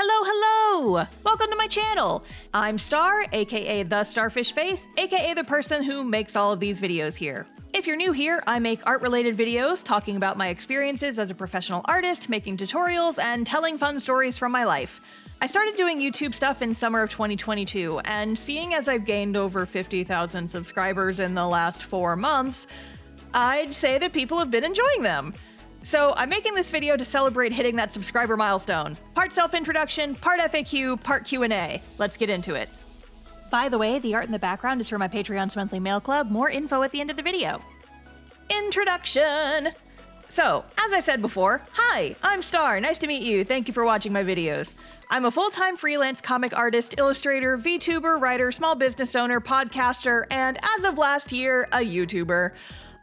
Hello! Welcome to my channel. I'm Star, aka TheStarfishface, aka the person who makes all of these videos here. If you're new here, I make art-related videos talking about my experiences as a professional artist, making tutorials, and telling fun stories from my life. I started doing YouTube stuff in summer of 2022, and seeing as I've gained over 50,000 subscribers in the last 4 months, I'd say that people have been enjoying them. So I'm making this video to celebrate hitting that subscriber milestone. Part self-introduction, part FAQ, part Q&A. Let's get into it. By the way, the art in the background is for my Patreon's monthly mail club. More info at the end of the video. Introduction! So, as I said before, hi, I'm Star, nice to meet you, thank you for watching my videos. I'm a full-time freelance comic artist, illustrator, VTuber, writer, small business owner, podcaster, and as of last year, a YouTuber.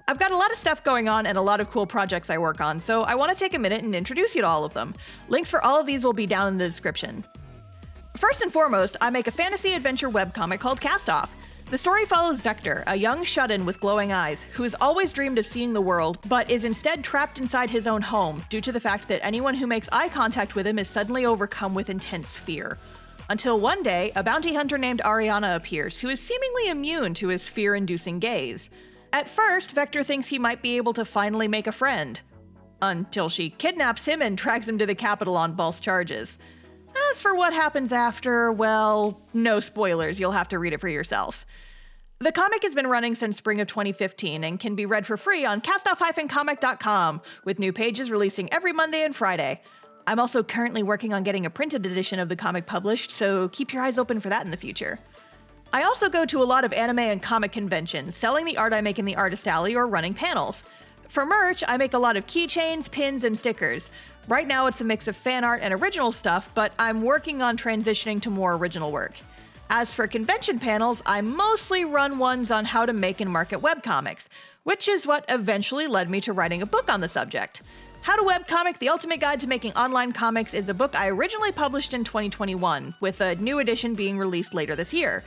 I've got a lot of stuff going on and a lot of cool projects I work on, so I want to take a minute and introduce you to all of them. Links for all of these will be down in the description. First and foremost, I make a fantasy adventure webcomic called Cast Off. The story follows Vector, a young shut-in with glowing eyes, who has always dreamed of seeing the world, but is instead trapped inside his own home due to the fact that anyone who makes eye contact with him is suddenly overcome with intense fear. Until one day, a bounty hunter named Ariana appears, who is seemingly immune to his fear-inducing gaze. At first, Vector thinks he might be able to finally make a friend, until she kidnaps him and drags him to the Capitol on false charges. As for what happens after, well, no spoilers, you'll have to read it for yourself. The comic has been running since spring of 2015 and can be read for free on castoff-comic.com, with new pages releasing every Monday and Friday. I'm also currently working on getting a printed edition of the comic published, so keep your eyes open for that in the future. I also go to a lot of anime and comic conventions, selling the art I make in the artist alley or running panels. For merch, I make a lot of keychains, pins, and stickers. Right now it's a mix of fan art and original stuff, but I'm working on transitioning to more original work. As for convention panels, I mostly run ones on how to make and market webcomics, which is what eventually led me to writing a book on the subject. How to Webcomic: The Ultimate Guide to Making Online Comics is a book I originally published in 2021, with a new edition being released later this year.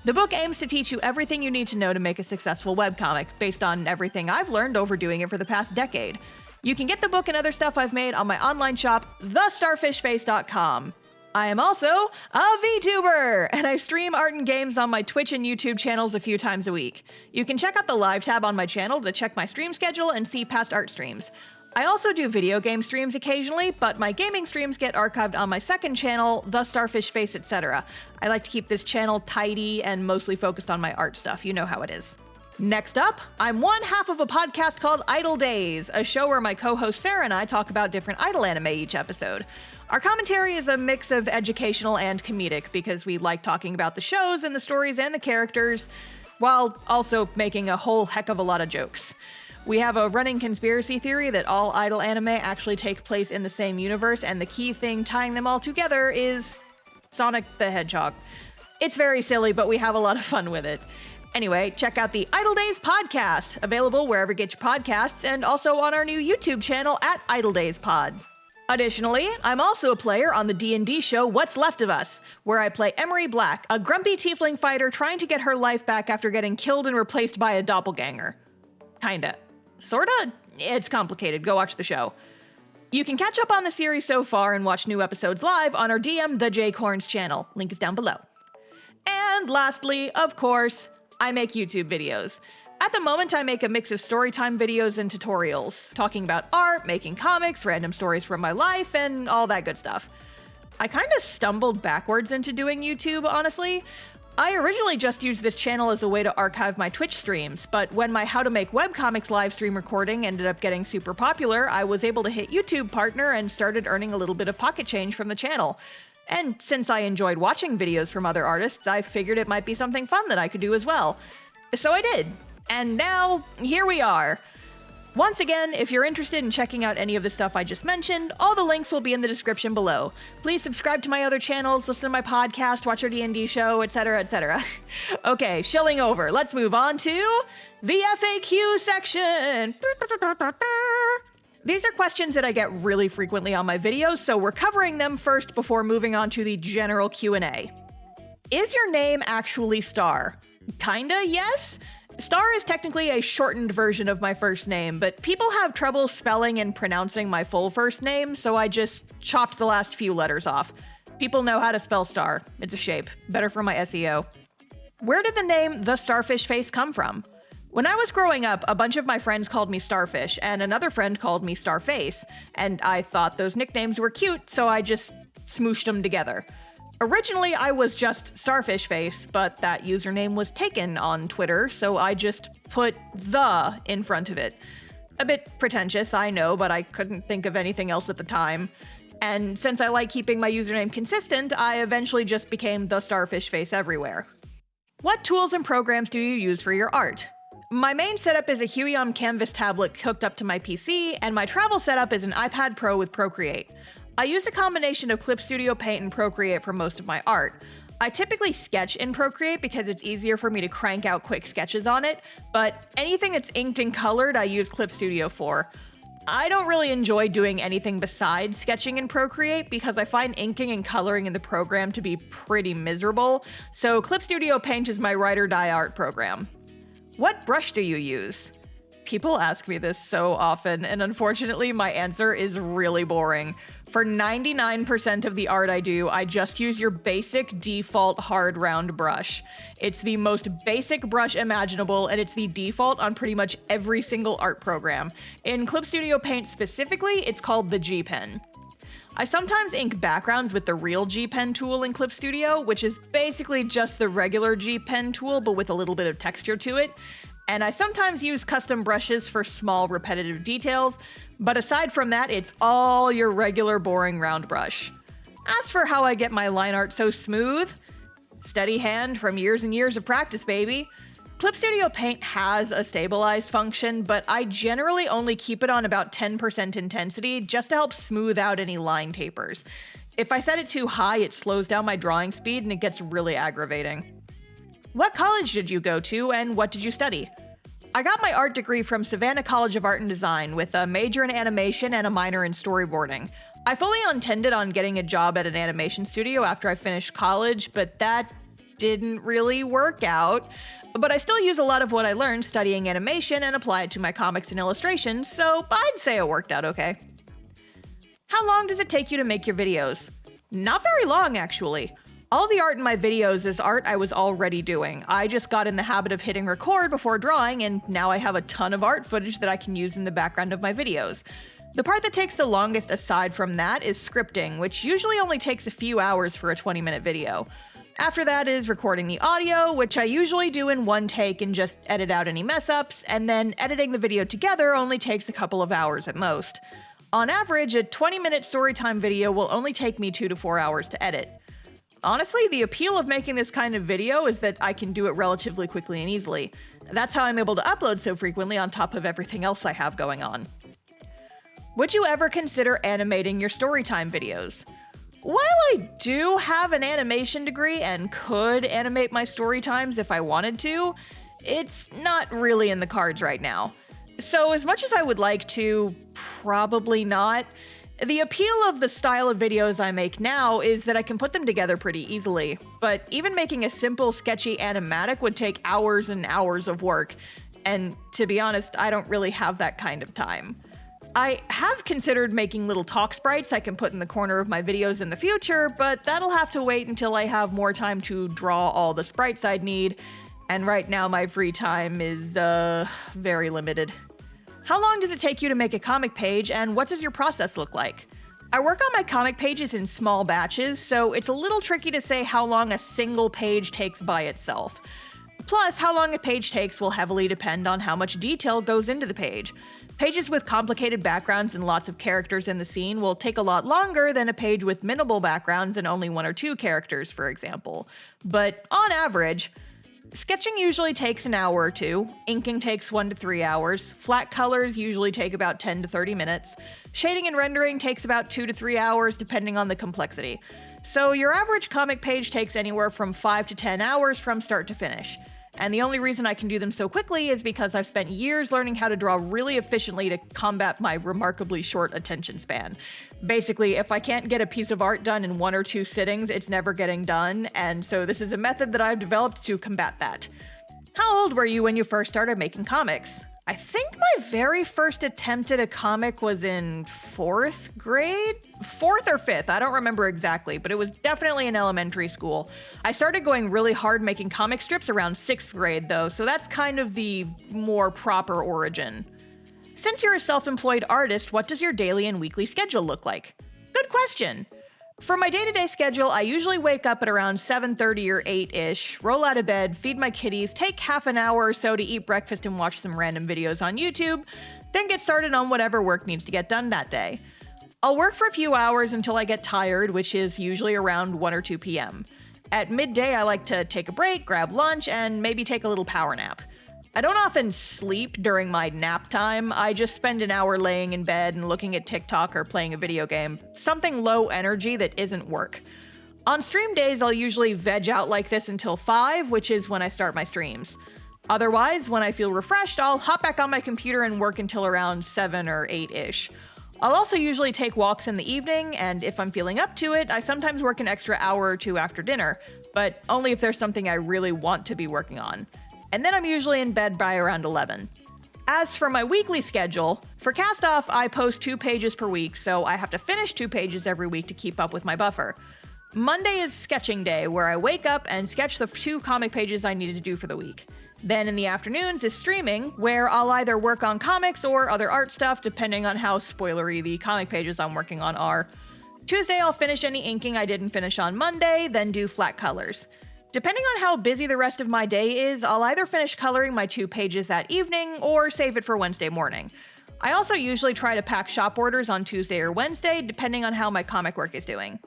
The book aims to teach you everything you need to know to make a successful webcomic, based on everything I've learned over doing it for the past decade. You can get the book and other stuff I've made on my online shop, TheStarfishface.com. I am also a VTuber, and I stream art and games on my Twitch and YouTube channels a few times a week. You can check out the live tab on my channel to check my stream schedule and see past art streams. I also do video game streams occasionally, but my gaming streams get archived on my second channel, TheStarfishface, etc. I like to keep this channel tidy and mostly focused on my art stuff, you know how it is. Next up, I'm one half of a podcast called Idle Days, a show where my co-host Sarah and I talk about different idol anime each episode. Our commentary is a mix of educational and comedic because we like talking about the shows and the stories and the characters, while also making a whole heck of a lot of jokes. We have a running conspiracy theory that all idol anime actually take place in the same universe, and the key thing tying them all together is Sonic the Hedgehog. It's very silly, but we have a lot of fun with it. Anyway, check out the Idle Days podcast, available wherever you get your podcasts, and also on our new YouTube channel at Idle Days Pod. Additionally, I'm also a player on the D&D show What's Left of Us, where I play Emery Black, a grumpy tiefling fighter trying to get her life back after getting killed and replaced by a doppelganger. Kinda. Sorta? It's complicated. Go watch the show. You can catch up on the series so far and watch new episodes live on our DM The J Corns channel. Link is down below. And lastly, of course, I make YouTube videos. At the moment, I make a mix of storytime videos and tutorials, talking about art, making comics, random stories from my life, and all that good stuff. I kinda stumbled backwards into doing YouTube, honestly. I originally just used this channel as a way to archive my Twitch streams, but when my How to Make Webcomics live stream recording ended up getting super popular, I was able to hit YouTube Partner and started earning a little bit of pocket change from the channel. And since I enjoyed watching videos from other artists, I figured it might be something fun that I could do as well. So I did. And now, here we are. Once again, if you're interested in checking out any of the stuff I just mentioned, all the links will be in the description below. Please subscribe to my other channels, listen to my podcast, watch our D&D show, etc., etc. Okay, shilling over. Let's move on to the FAQ section. These are questions that I get really frequently on my videos, so we're covering them first before moving on to the general Q&A. Is your name actually Star? Kinda, yes. Star is technically a shortened version of my first name, but people have trouble spelling and pronouncing my full first name, so I just chopped the last few letters off. people know how to spell star. It's a shape. Better for my SEO. Where did the name TheStarfishface come from? When I was growing up, a bunch of my friends called me Starfish, and another friend called me Starface, and I thought those nicknames were cute, so I just smooshed them together. Originally, I was just Starfishface, but that username was taken on Twitter, so I just put the in front of it. A bit pretentious, I know, but I couldn't think of anything else at the time. And since I like keeping my username consistent, I eventually just became the Starfishface everywhere. What tools and programs do you use for your art? My main setup is a Huion Canvas tablet hooked up to my PC, and my travel setup is an iPad Pro with Procreate. I use a combination of Clip Studio Paint and Procreate for most of my art. I typically sketch in Procreate because it's easier for me to crank out quick sketches on it, but anything that's inked and colored I use Clip Studio for. I don't really enjoy doing anything besides sketching in Procreate because I find inking and coloring in the program to be pretty miserable, so Clip Studio Paint is my ride or die art program. What brush do you use? People ask me this so often, and unfortunately my answer is really boring. For 99% of the art I do, I just use your basic default hard round brush. It's the most basic brush imaginable, and it's the default on pretty much every single art program. In Clip Studio Paint specifically, it's called the G Pen. I sometimes ink backgrounds with the real G Pen tool in Clip Studio, which is basically just the regular G Pen tool but with a little bit of texture to it. And I sometimes use custom brushes for small repetitive details, but aside from that, it's all your regular boring round brush. As for how I get my line art so smooth, steady hand from years and years of practice, baby. Clip Studio Paint has a stabilize function, but I generally only keep it on about 10% intensity just to help smooth out any line tapers. If I set it too high, it slows down my drawing speed and it gets really aggravating. What college did you go to, and what did you study? I got my art degree from Savannah College of Art and Design with a major in animation and a minor in storyboarding. I fully intended on getting a job at an animation studio after I finished college, but that didn't really work out. But I still use a lot of what I learned studying animation and apply it to my comics and illustrations, so I'd say it worked out okay. How long does it take you to make your videos? Not very long, actually. All the art in my videos is art I was already doing. I just got in the habit of hitting record before drawing, and now I have a ton of art footage that I can use in the background of my videos. The part that takes the longest aside from that is scripting, which usually only takes a few hours for a 20-minute video. After that is recording the audio, which I usually do in one take and just edit out any mess-ups, and then editing the video together only takes a couple of hours at most. On average, a 20-minute storytime video will only take me 2 to 4 hours to edit. Honestly, the appeal of making this kind of video is that I can do it relatively quickly and easily. That's how I'm able to upload so frequently on top of everything else I have going on. Would you ever consider animating your storytime videos? While I do have an animation degree and could animate my story times if I wanted to, it's not really in the cards right now. So as much as I would like to, probably not. The appeal of the style of videos I make now is that I can put them together pretty easily, but even making a simple sketchy animatic would take hours and hours of work, and to be honest, I don't really have that kind of time. I have considered making little talk sprites I can put in the corner of my videos in the future, but that'll have to wait until I have more time to draw all the sprites I'd need, and right now my free time is, very limited. How long does it take you to make a comic page, and what does your process look like? I work on my comic pages in small batches, so it's a little tricky to say how long a single page takes by itself. Plus, how long a page takes will heavily depend on how much detail goes into the page. Pages with complicated backgrounds and lots of characters in the scene will take a lot longer than a page with minimal backgrounds and only 1 or 2 characters, for example. But on average, sketching usually takes an hour or 2, inking takes 1 to 3 hours, flat colors usually take about 10 to 30 minutes, shading and rendering takes about 2 to 3 hours depending on the complexity. So your average comic page takes anywhere from 5 to 10 hours from start to finish. And the only reason I can do them so quickly is because I've spent years learning how to draw really efficiently to combat my remarkably short attention span. Basically, if I can't get a piece of art done in 1 or 2 sittings, it's never getting done, and so this is a method that I've developed to combat that. How old were you when you first started making comics? I think my very first attempt at a comic was in 4th grade? 4th or 5th, I don't remember exactly, but it was definitely in elementary school. I started going really hard making comic strips around 6th grade though, so that's kind of the more proper origin. Since you're a self-employed artist, what does your daily and weekly schedule look like? Good question. For my day-to-day schedule, I usually wake up at around 7:30 or 8-ish, roll out of bed, feed my kitties, take half an hour or so to eat breakfast and watch some random videos on YouTube, then get started on whatever work needs to get done that day. I'll work for a few hours until I get tired, which is usually around 1 or 2 p.m. At midday, I like to take a break, grab lunch, and maybe take a little power nap. I don't often sleep during my nap time. I just spend an hour laying in bed and looking at TikTok or playing a video game. Something low energy that isn't work. On stream days, I'll usually veg out like this until 5, which is when I start my streams. Otherwise, when I feel refreshed, I'll hop back on my computer and work until around 7 or 8-ish. I'll also usually take walks in the evening, and if I'm feeling up to it, I sometimes work an extra hour or two after dinner, but only if there's something I really want to be working on. And then I'm usually in bed by around 11. As for my weekly schedule, for Cast Off, I post 2 pages per week, so I have to finish 2 pages every week to keep up with my buffer. Monday is sketching day, where I wake up and sketch the 2 comic pages I needed to do for the week. Then in the afternoons is streaming, where I'll either work on comics or other art stuff, depending on how spoilery the comic pages I'm working on are. Tuesday, I'll finish any inking I didn't finish on Monday, then do flat colors. Depending on how busy the rest of my day is, I'll either finish coloring my 2 pages that evening or save it for Wednesday morning. I also usually try to pack shop orders on Tuesday or Wednesday, depending on how my comic work is doing.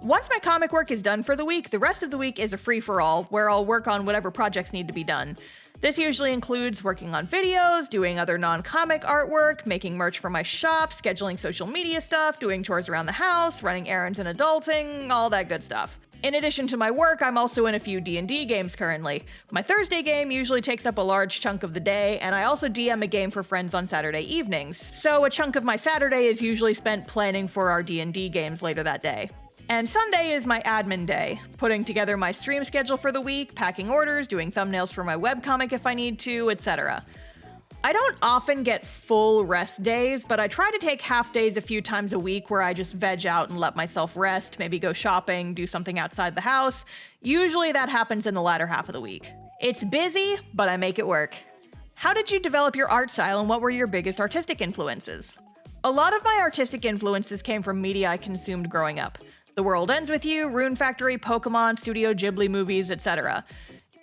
Once my comic work is done for the week, the rest of the week is a free-for-all, where I'll work on whatever projects need to be done. This usually includes working on videos, doing other non-comic artwork, making merch for my shop, scheduling social media stuff, doing chores around the house, running errands and adulting, all that good stuff. In addition to my work, I'm also in a few D&D games currently. My Thursday game usually takes up a large chunk of the day, and I also DM a game for friends on Saturday evenings, so a chunk of my Saturday is usually spent planning for our D&D games later that day. And Sunday is my admin day, putting together my stream schedule for the week, packing orders, doing thumbnails for my webcomic if I need to, etc. I don't often get full rest days, but I try to take half days a few times a week where I just veg out and let myself rest, maybe go shopping, do something outside the house. Usually that happens in the latter half of the week. It's busy, but I make it work. How did you develop your art style and what were your biggest artistic influences? A lot of my artistic influences came from media I consumed growing up. The World Ends With You, Rune Factory, Pokemon, Studio Ghibli movies, etc.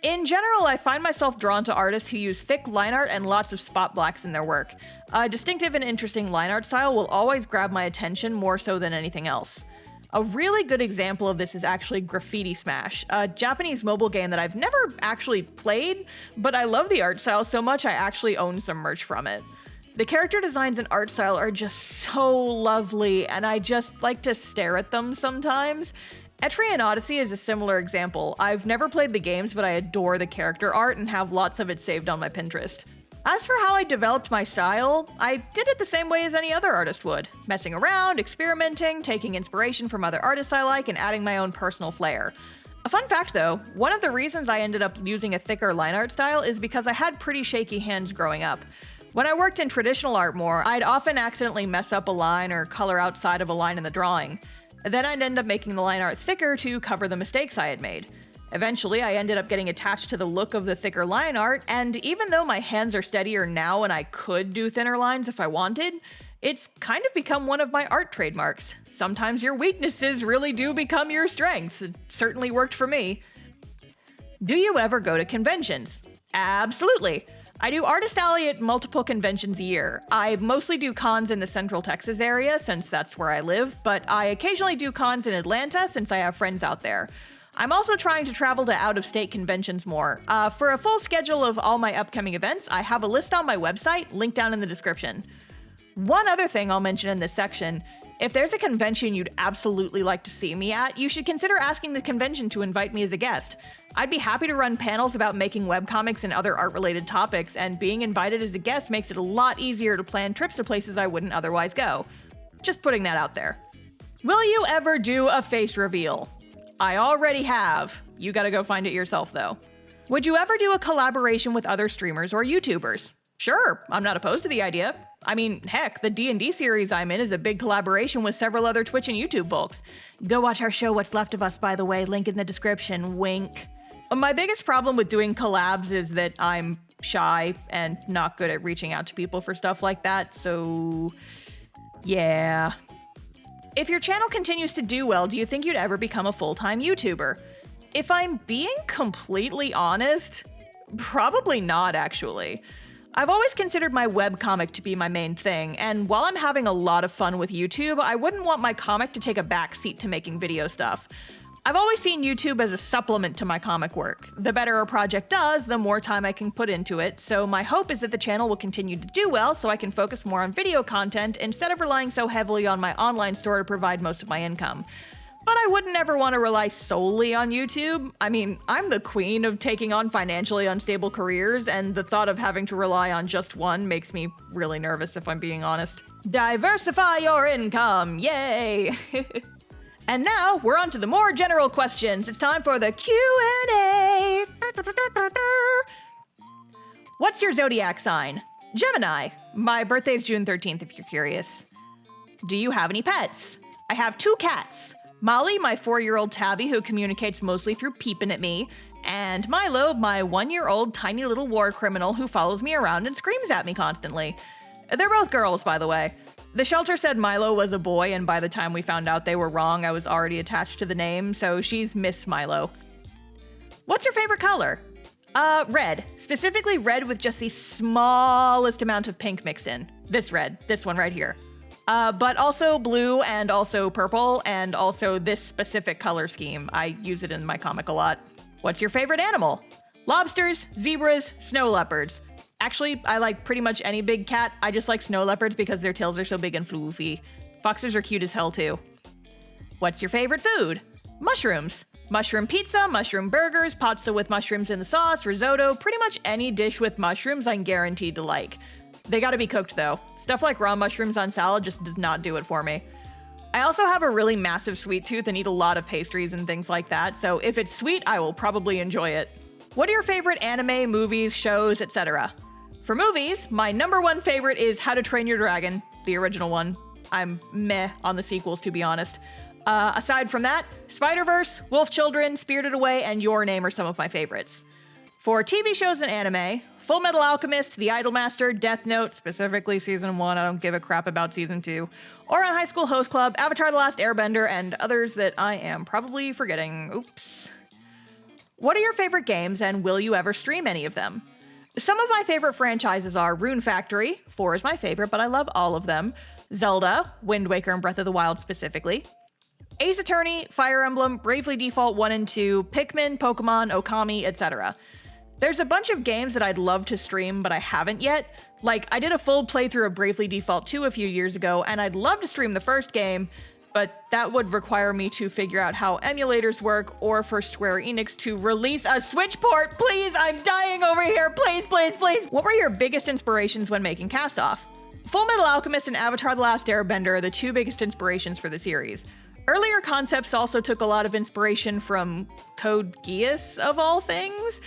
In general, I find myself drawn to artists who use thick line art and lots of spot blacks in their work. A distinctive and interesting line art style will always grab my attention more so than anything else. A really good example of this is actually Graffiti Smash, a Japanese mobile game that I've never actually played, but I love the art style so much I actually own some merch from it. The character designs and art style are just so lovely, and I just like to stare at them sometimes. Etrian Odyssey is a similar example. I've never played the games, but I adore the character art and have lots of it saved on my Pinterest. As for how I developed my style, I did it the same way as any other artist would. Messing around, experimenting, taking inspiration from other artists I like, and adding my own personal flair. A fun fact though, one of the reasons I ended up using a thicker line art style is because I had pretty shaky hands growing up. When I worked in traditional art more, I'd often accidentally mess up a line or color outside of a line in the drawing. Then I'd end up making the line art thicker to cover the mistakes I had made. Eventually, I ended up getting attached to the look of the thicker line art, and even though my hands are steadier now and I could do thinner lines if I wanted, it's kind of become one of my art trademarks. Sometimes your weaknesses really do become your strengths. It certainly worked for me. Do you ever go to conventions? Absolutely. I do Artist Alley at multiple conventions a year. I mostly do cons in the Central Texas area since that's where I live, but I occasionally do cons in Atlanta since I have friends out there. I'm also trying to travel to out-of-state conventions more. For a full schedule of all my upcoming events, I have a list on my website, linked down in the description. One other thing I'll mention in this section, if there's a convention you'd absolutely like to see me at, you should consider asking the convention to invite me as a guest. I'd be happy to run panels about making webcomics and other art-related topics, and being invited as a guest makes it a lot easier to plan trips to places I wouldn't otherwise go. Just putting that out there. Will you ever do a face reveal? I already have. You gotta go find it yourself though. Would you ever do a collaboration with other streamers or YouTubers? Sure, I'm not opposed to the idea. I mean, heck, the D&D series I'm in is a big collaboration with several other Twitch and YouTube folks. Go watch our show What's Left of Us, by the way, link in the description, wink. My biggest problem with doing collabs is that I'm shy and not good at reaching out to people for stuff like that, so yeah. If your channel continues to do well, do you think you'd ever become a full-time YouTuber? If I'm being completely honest, probably not, actually. I've always considered my webcomic to be my main thing, and while I'm having a lot of fun with YouTube, I wouldn't want my comic to take a backseat to making video stuff. I've always seen YouTube as a supplement to my comic work. The better a project does, the more time I can put into it, so my hope is that the channel will continue to do well so I can focus more on video content instead of relying so heavily on my online store to provide most of my income. But I wouldn't ever want to rely solely on YouTube. I mean, I'm the queen of taking on financially unstable careers, and the thought of having to rely on just one makes me really nervous, if I'm being honest. Diversify your income, yay! And now, we're on to the more general questions. It's time for the Q&A! What's your zodiac sign? Gemini. My birthday's June 13th, if you're curious. Do you have any pets? I have 2 cats. Molly, my 4-year-old tabby who communicates mostly through peeping at me, and Milo, my 1-year-old tiny little war criminal who follows me around and screams at me constantly. They're both girls, by the way. The shelter said Milo was a boy, and by the time we found out they were wrong, I was already attached to the name, so she's Miss Milo. What's your favorite color? Red. Specifically red with just the smallest amount of pink mixed in. This red. This one right here. But also blue and also purple and also this specific color scheme. I use it in my comic a lot. What's your favorite animal? Lobsters, zebras, snow leopards. Actually, I like pretty much any big cat. I just like snow leopards because their tails are so big and floofy. Foxes are cute as hell too. What's your favorite food? Mushrooms. Mushroom pizza, mushroom burgers, pasta with mushrooms in the sauce, risotto, pretty much any dish with mushrooms I'm guaranteed to like. They gotta be cooked though. Stuff like raw mushrooms on salad just does not do it for me. I also have a really massive sweet tooth and eat a lot of pastries and things like that, so if it's sweet, I will probably enjoy it. What are your favorite anime, movies, shows, etc.? For movies, my #1 favorite is How to Train Your Dragon, the original one. I'm meh on the sequels, to be honest. Aside from that, Spider-Verse, Wolf Children, Spirited Away, and Your Name are some of my favorites. For TV shows and anime, Full Metal Alchemist, The Idolmaster, Death Note, specifically Season 1, I don't give a crap about Season 2, Ouran High School Host Club, Avatar The Last Airbender, and others that I am probably forgetting. Oops. What are your favorite games, and will you ever stream any of them? Some of my favorite franchises are Rune Factory, 4 is my favorite, but I love all of them, Zelda, Wind Waker and Breath of the Wild specifically, Ace Attorney, Fire Emblem, Bravely Default 1 and 2, Pikmin, Pokemon, Okami, etc. There's a bunch of games that I'd love to stream, but I haven't yet. Like, I did a full playthrough of Bravely Default 2 a few years ago, and I'd love to stream the first game, but that would require me to figure out how emulators work, or for Square Enix to release a Switch port. Please, I'm dying over here. Please, please, please. What were your biggest inspirations when making Cast Off? Full Metal Alchemist and Avatar The Last Airbender are the 2 biggest inspirations for the series. Earlier concepts also took a lot of inspiration from Code Geass, of all things.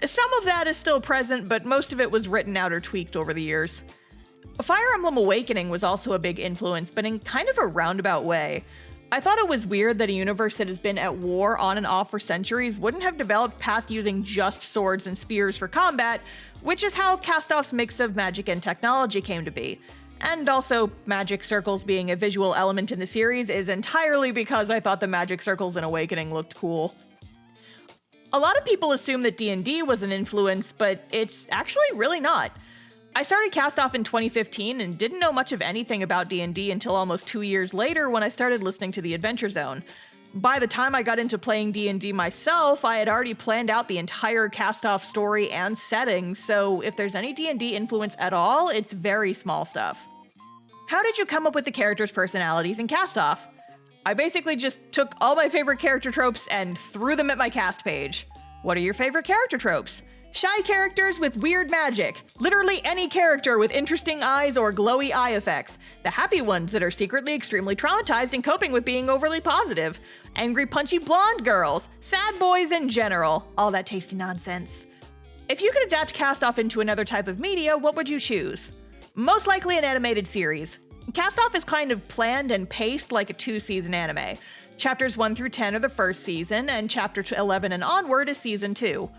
Some of that is still present, but most of it was written out or tweaked over the years. Fire Emblem Awakening was also a big influence, but in kind of a roundabout way. I thought it was weird that a universe that has been at war on and off for centuries wouldn't have developed past using just swords and spears for combat, which is how Cast Off's mix of magic and technology came to be. And also, magic circles being a visual element in the series is entirely because I thought the magic circles in Awakening looked cool. A lot of people assume that D&D was an influence, but it's actually really not. I started Cast Off in 2015 and didn't know much of anything about D&D until almost 2 years later when I started listening to The Adventure Zone. By the time I got into playing D&D myself, I had already planned out the entire Cast Off story and setting, so if there's any D&D influence at all, it's very small stuff. How did you come up with the characters' personalities in Cast Off? I basically just took all my favorite character tropes and threw them at my cast page. What are your favorite character tropes? Shy characters with weird magic. Literally any character with interesting eyes or glowy eye effects. The happy ones that are secretly extremely traumatized and coping with being overly positive. Angry punchy blonde girls. Sad boys in general. All that tasty nonsense. If you could adapt Cast Off into another type of media, what would you choose? Most likely an animated series. Cast Off is kind of planned and paced like a 2-season anime. Chapters 1 through 10 are the first season, and chapter 11 and onward is season 2.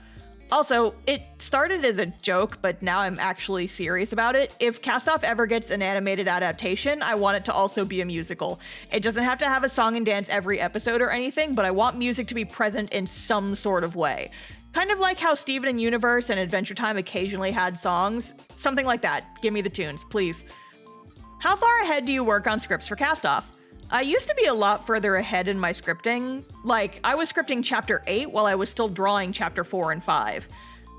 Also, it started as a joke, but now I'm actually serious about it. If Cast Off ever gets an animated adaptation, I want it to also be a musical. It doesn't have to have a song and dance every episode or anything, but I want music to be present in some sort of way. Kind of like how Steven Universe and Adventure Time occasionally had songs. Something like that. Give me the tunes, please. How far ahead do you work on scripts for Cast Off? I used to be a lot further ahead in my scripting. Like, I was scripting chapter 8 while I was still drawing chapter 4 and 5.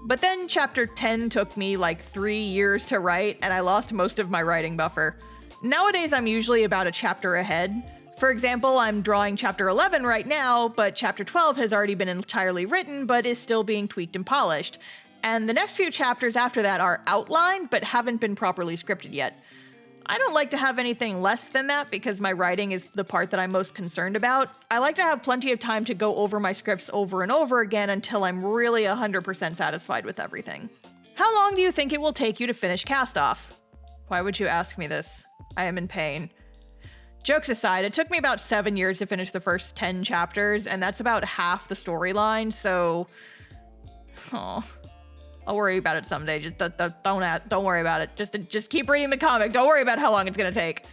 But then chapter 10 took me like 3 years to write, and I lost most of my writing buffer. Nowadays, I'm usually about a chapter ahead. For example, I'm drawing chapter 11 right now, but chapter 12 has already been entirely written, but is still being tweaked and polished. And the next few chapters after that are outlined, but haven't been properly scripted yet. I don't like to have anything less than that because my writing is the part that I'm most concerned about. I like to have plenty of time to go over my scripts over and over again until I'm really 100% satisfied with everything. How long do you think it will take you to finish Cast Off? Why would you ask me this? I am in pain. Jokes aside, it took me about 7 years to finish the first 10 chapters, and that's about half the storyline, so... I'll worry about it someday. Just don't worry about it. Just keep reading the comic. Don't worry about how long it's gonna take.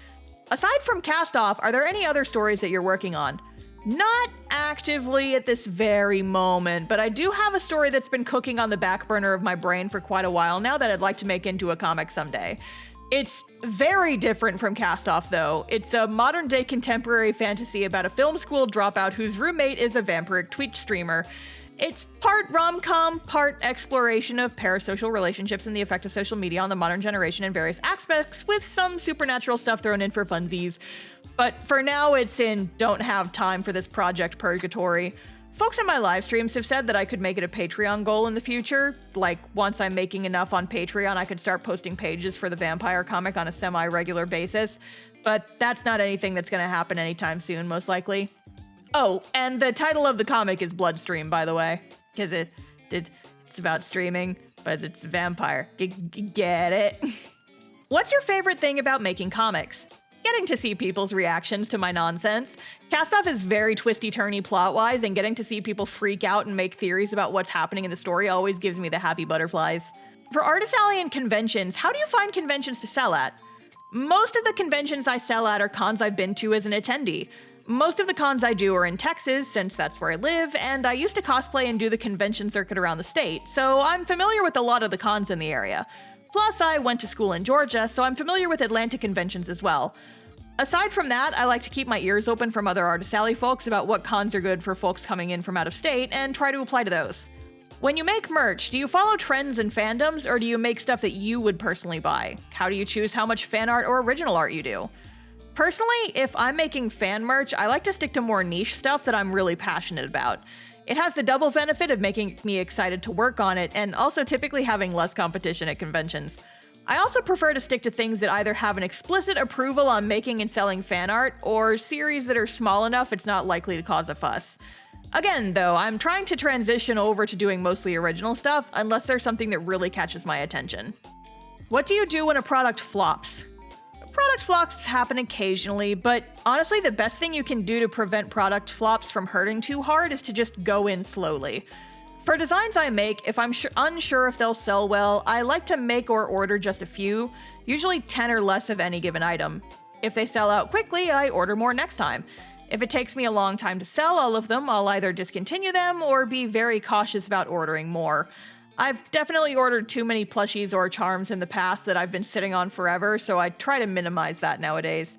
Aside from Cast Off, are there any other stories that you're working on? Not actively at this very moment, but I do have a story that's been cooking on the back burner of my brain for quite a while now that I'd like to make into a comic someday. It's very different from Cast Off, though. It's a modern-day contemporary fantasy about a film school dropout whose roommate is a vampiric Twitch streamer. It's part rom-com, part exploration of parasocial relationships and the effect of social media on the modern generation in various aspects, with some supernatural stuff thrown in for funsies. But for now, it's in don't have time for this project purgatory. Folks in my live streams have said that I could make it a Patreon goal in the future. Like, once I'm making enough on Patreon, I could start posting pages for the vampire comic on a semi-regular basis. But that's not anything that's gonna happen anytime soon, most likely. Oh, and the title of the comic is Bloodstream, by the way, because it's about streaming, but it's vampire. Get it? What's your favorite thing about making comics? Getting to see people's reactions to my nonsense. Cast Off is very twisty-turny plot-wise, and getting to see people freak out and make theories about what's happening in the story always gives me the happy butterflies. For Artist Alley and conventions, how do you find conventions to sell at? Most of the conventions I sell at are cons I've been to as an attendee. Most of the cons I do are in Texas, since that's where I live, and I used to cosplay and do the convention circuit around the state, so I'm familiar with a lot of the cons in the area. Plus, I went to school in Georgia, so I'm familiar with Atlanta conventions as well. Aside from that, I like to keep my ears open from other Artist Alley folks about what cons are good for folks coming in from out of state, and try to apply to those. When you make merch, do you follow trends and fandoms, or do you make stuff that you would personally buy? How do you choose how much fan art or original art you do? Personally, if I'm making fan merch, I like to stick to more niche stuff that I'm really passionate about. It has the double benefit of making me excited to work on it, and also typically having less competition at conventions. I also prefer to stick to things that either have an explicit approval on making and selling fan art, or series that are small enough it's not likely to cause a fuss. Again, though, I'm trying to transition over to doing mostly original stuff, unless there's something that really catches my attention. What do you do when a product flops? Product flops happen occasionally, but honestly, the best thing you can do to prevent product flops from hurting too hard is to just go in slowly. For designs I make, if I'm unsure if they'll sell well, I like to make or order just a few, usually 10 or less of any given item. If they sell out quickly, I order more next time. If it takes me a long time to sell all of them, I'll either discontinue them or be very cautious about ordering more. I've definitely ordered too many plushies or charms in the past that I've been sitting on forever, so I try to minimize that nowadays.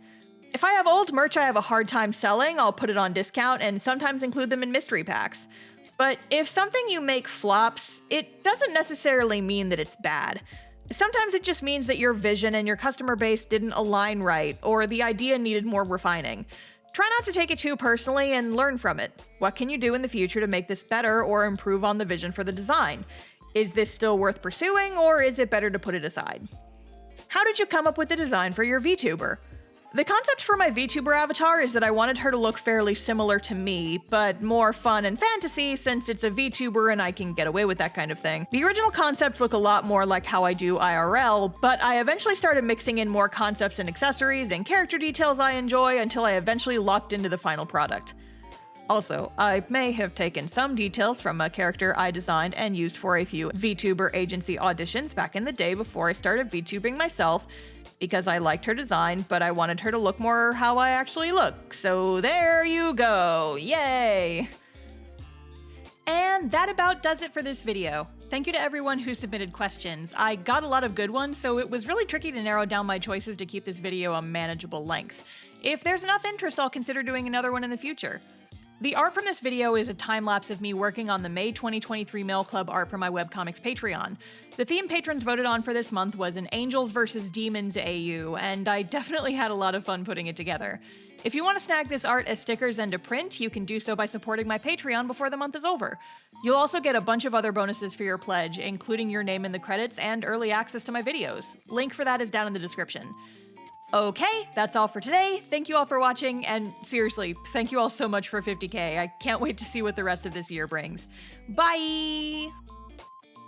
If I have old merch I have a hard time selling, I'll put it on discount and sometimes include them in mystery packs. But if something you make flops, it doesn't necessarily mean that it's bad. Sometimes it just means that your vision and your customer base didn't align right, or the idea needed more refining. Try not to take it too personally and learn from it. What can you do in the future to make this better or improve on the vision for the design? Is this still worth pursuing, or is it better to put it aside? How did you come up with the design for your VTuber? The concept for my VTuber avatar is that I wanted her to look fairly similar to me, but more fun and fantasy since it's a VTuber and I can get away with that kind of thing. The original concepts look a lot more like how I do IRL, but I eventually started mixing in more concepts and accessories and character details I enjoy until I eventually locked into the final product. Also, I may have taken some details from a character I designed and used for a few VTuber agency auditions back in the day before I started VTubing myself, because I liked her design, but I wanted her to look more how I actually look. So there you go, yay! And that about does it for this video. Thank you to everyone who submitted questions. I got a lot of good ones, so it was really tricky to narrow down my choices to keep this video a manageable length. If there's enough interest, I'll consider doing another one in the future. The art from this video is a time-lapse of me working on the May 2023 Mail Club art for my webcomics Patreon. The theme patrons voted on for this month was an Angels vs. Demons AU, and I definitely had a lot of fun putting it together. If you want to snag this art as stickers and to print, you can do so by supporting my Patreon before the month is over. You'll also get a bunch of other bonuses for your pledge, including your name in the credits and early access to my videos. Link for that is down in the description. Okay, that's all for today. Thank you all for watching, and seriously, thank you all so much for 50K. I can't wait to see what the rest of this year brings. Bye!